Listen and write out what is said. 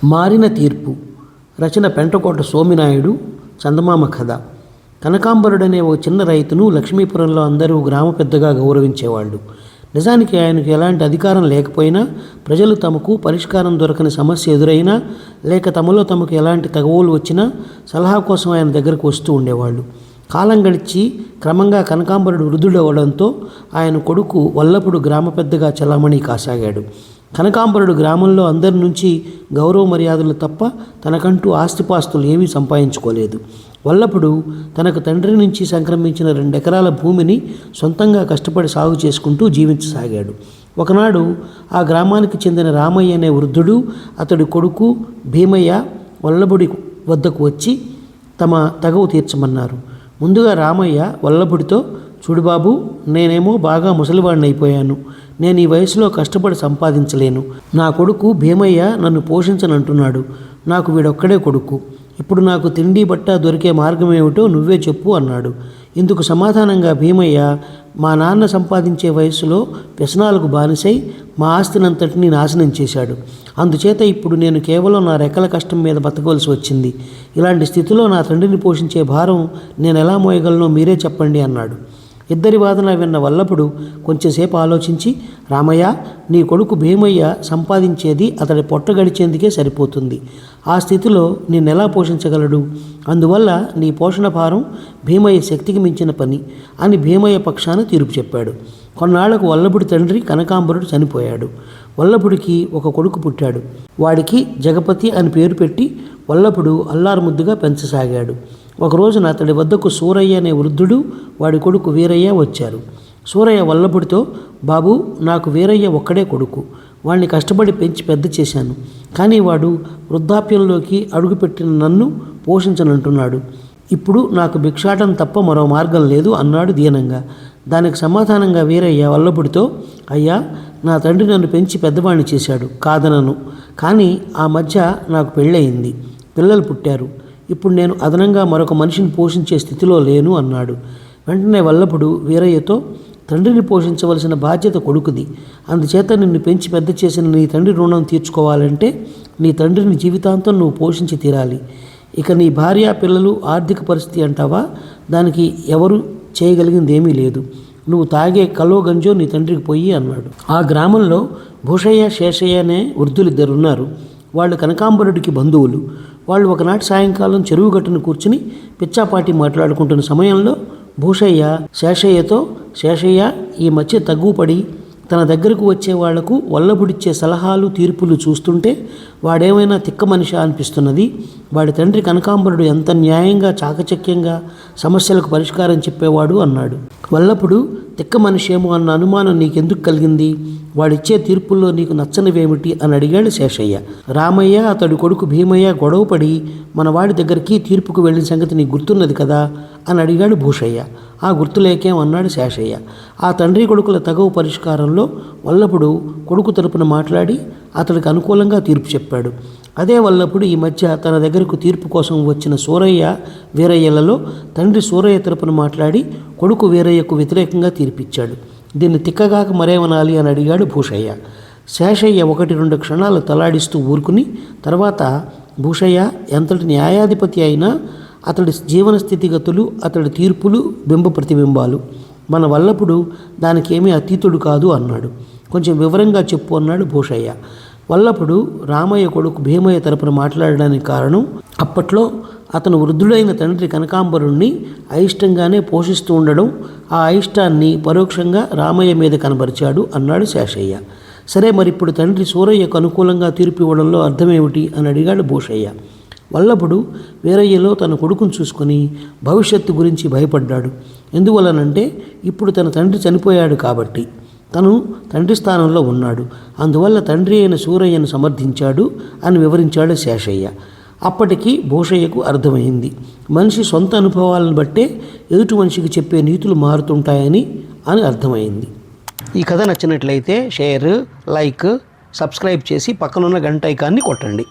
మారిన తీర్పు. రచన పెంటకోట సోమినాయుడు. చందమామ కథ. కనకాంబరుడనే ఓ చిన్న రైతును లక్ష్మీపురంలో అందరూ గ్రామ పెద్దగా గౌరవించేవాళ్ళు. నిజానికి ఆయనకు ఎలాంటి అధికారం లేకపోయినా, ప్రజలు తమకు పరిష్కారం దొరకని సమస్య ఎదురైనా, లేక తమలో తమకు ఎలాంటి తగవులు వచ్చినా సలహా కోసం ఆయన దగ్గరకు వస్తూ ఉండేవాళ్ళు. కాలం గడిచి క్రమంగా కనకాంబరుడు వృద్ధుడవడంతో ఆయన కొడుకు వల్లపుడు గ్రామ పెద్దగా చలామణి కాసాగాడు. కనకాంబరుడు గ్రామంలో అందరి నుంచి గౌరవ మర్యాదలు తప్ప తనకంటూ ఆస్తిపాస్తులు ఏమీ సంపాదించుకోలేదు. వల్లపుడు తనకు తండ్రి నుంచి సంక్రమించిన 2 ఎకరాల భూమిని సొంతంగా కష్టపడి సాగు చేసుకుంటూ జీవించసాగాడు. ఒకనాడు ఆ గ్రామానికి చెందిన రామయ్య అనే వృద్ధుడు, అతడి కొడుకు భీమయ్య వల్లభుడి వద్దకు వచ్చి తమ తగవు తీర్చమన్నారు. ముందుగా రామయ్య వల్లభుడితో, చూడు బాబు, నేనేమో బాగా ముసలివాడిని అయిపోయాను. నేను ఈ వయసులో కష్టపడి సంపాదించలేను. నా కొడుకు భీమయ్య నన్ను పోషించనంటున్నాడు. నాకు వీడొక్కడే కొడుకు. ఇప్పుడు నాకు తిండి బట్ట దొరికే మార్గం ఏమిటో నువ్వే చెప్పు అన్నాడు. ఇందుకు సమాధానంగా భీమయ్య, మా నాన్న సంపాదించే వయసులో వ్యసనాలకు బానిసై మా ఆస్తినంతటినీ నాశనం చేశాడు. అందుచేత ఇప్పుడు నేను కేవలం నా రెక్కల కష్టం మీద బతకవలసి వచ్చింది. ఇలాంటి స్థితిలో నా తండ్రిని పోషించే భారం నేను ఎలా మోయగలనో మీరే చెప్పండి అన్నాడు. ఇద్దరి వాదన విన్న వల్లపుడు కొంచెంసేపు ఆలోచించి, రామయ్య, నీ కొడుకు భీమయ్య సంపాదించేది అతడి పొట్ట గడిచేందుకే సరిపోతుంది. ఆ స్థితిలో నిన్నెలా పోషించగలడు? అందువల్ల నీ పోషణ భారం భీమయ్య శక్తికి మించిన పని అని భీమయ్య పక్షాన తీర్పు చెప్పాడు. కొన్నాళ్లకు వల్లభుడి తండ్రి కనకాంబరుడు చనిపోయాడు. వల్లభుడికి ఒక కొడుకు పుట్టాడు. వాడికి జగపతి అని పేరు పెట్టి వల్లభుడు అల్లారుముద్దుగా పెంచసాగాడు. ఒక రోజున అతడి వద్దకు సూరయ్య అనే వృద్ధుడు, వాడి కొడుకు వీరయ్య వచ్చారు. సూరయ్య వల్లభుడితో, బాబు, నాకు వీరయ్య ఒక్కడే కొడుకు. వాడిని కష్టపడి పెంచి పెద్ద చేశాను. కానీ వాడు వృద్ధాప్యంలోకి అడుగుపెట్టిన నన్ను పోషించనంటున్నాడు. ఇప్పుడు నాకు భిక్షాటం తప్ప మరో మార్గం లేదు అన్నాడు దీనంగా. దానికి సమాధానంగా వీరయ్య వల్లభుడితో, అయ్యా, నా తండ్రి నన్ను పెంచి పెద్దవాణ్ణి చేశాడు, కాదనను. కానీ ఆ మధ్య నాకు పెళ్ళయింది, పిల్లలు పుట్టారు. ఇప్పుడు నేను అదనంగా మరొక మనిషిని పోషించే స్థితిలో లేను అన్నాడు. వెంటనే వల్లభుడు వీరయ్యతో, తండ్రిని పోషించవలసిన బాధ్యత కొడుకుది. అందుచేత నిన్ను పెంచి పెద్ద చేసిన నీ తండ్రి రుణం తీర్చుకోవాలంటే నీ తండ్రిని జీవితాంతం నువ్వు పోషించి తీరాలి. ఇక నీ భార్య పిల్లలు ఆర్థిక పరిస్థితి అంటావా, దానికి ఎవరు చేయగలిగింది ఏమీ లేదు. నువ్వు తాగే కలో గంజో నీ తండ్రికి పోయి అన్నాడు. ఆ గ్రామంలో భూషయ్య, శేషయ్య అనే వృద్ధులిద్దరున్నారు. వాళ్ళు కనకాంబరుడికి బంధువులు. వాళ్ళు ఒకనాటి సాయంకాలం చెరువు గట్టును కూర్చుని పిచ్చాపాటి మాట్లాడుకుంటున్న సమయంలో భూషయ్య శేషయ్యతో, శేషయ్య, ఈ మధ్య తగ్గుపడి తన దగ్గరకు వచ్చే వాళ్లకు వల్లభుడిచ్చే సలహాలు తీర్పులు చూస్తుంటే వాడేమైనా తిక్క మనిషి అనిపిస్తున్నది. వాడి తండ్రి కనకాంబరుడు ఎంత న్యాయంగా, చాకచక్యంగా సమస్యలకు పరిష్కారం చెప్పేవాడు అన్నాడు. వల్లభుడు, తిక్క మనిషి ఏమో అన్న అనుమానం నీకెందుకు కలిగింది? వాడిచ్చే తీర్పుల్లో నీకు నచ్చనివేమిటి అని అడిగాడు శేషయ్య. రామయ్య, అతడి కొడుకు భీమయ్య గొడవపడి మన వాడి దగ్గరికి తీర్పుకు వెళ్ళిన సంగతి నీకు గుర్తున్నది కదా అని అడిగాడు భూషయ్య. ఆ గుర్తులేకేం అన్నాడు శేషయ్య. ఆ తండ్రి కొడుకుల తగవు పరిష్కారంలో వల్లభుడు కొడుకు తరపున మాట్లాడి అతడికి అనుకూలంగా తీర్పు చెప్పాడు. అదే వల్లభుడు ఈ మధ్య తన దగ్గరకు తీర్పు కోసం వచ్చిన సూరయ్య, వీరయ్యలలో తండ్రి సూరయ్య తరపున మాట్లాడి కొడుకు వీరయ్యకు వ్యతిరేకంగా తీర్పిచ్చాడు. దీన్ని తిక్కగాక మరేమనాలి అని అడిగాడు భూషయ్య. శేషయ్య 1-2 క్షణాలు తలాడిస్తూ ఊరుకుని తర్వాత, భూషయ్య ఎంతటి న్యాయాధిపతి అయినా అతడి జీవన స్థితిగతులు, అతడి తీర్పులు బింబ ప్రతిబింబాలు. మన వల్లభుడు దానికి ఏమీ అతీతుడు కాదు అన్నాడు. కొంచెం వివరంగా చెప్పు అన్నాడు భూషయ్య. వల్లభుడు రామయ్య కొడుకు భీమయ్య తరపున మాట్లాడడానికి కారణం, అప్పట్లో అతను వృద్ధుడైన తండ్రి కనకాంబరుణ్ణి అయిష్టంగానే పోషిస్తూ ఉండడం, ఆ అయిష్టాన్ని పరోక్షంగా రామయ్య మీద కనబరిచాడు అన్నాడు శేషయ్య. సరే, మరి ఇప్పుడు తండ్రి సూరయ్యకు అనుకూలంగా తీర్పు ఇవ్వడంలో అర్థమేమిటి అని అడిగాడు భూషయ్య. వల్లభుడు వీరయ్యలో తన కొడుకును చూసుకొని భవిష్యత్తు గురించి భయపడ్డాడు. ఎందువలనంటే ఇప్పుడు తన తండ్రి చనిపోయాడు కాబట్టి తను తండ్రి స్థానంలో ఉన్నాడు. అందువల్ల తండ్రి అయిన సూరయ్యను సమర్థించాడు అని వివరించాడు శేషయ్య. అప్పటికి భూషయ్యకు అర్థమైంది, మనిషి సొంత అనుభవాలను బట్టే ఎదుటి మనిషికి చెప్పే నీతులు మారుతుంటాయని అర్థమైంది. ఈ కథ నచ్చినట్లయితే షేర్, లైక్, సబ్స్క్రైబ్ చేసి పక్కనున్న గంట ఐకాన్ని కొట్టండి.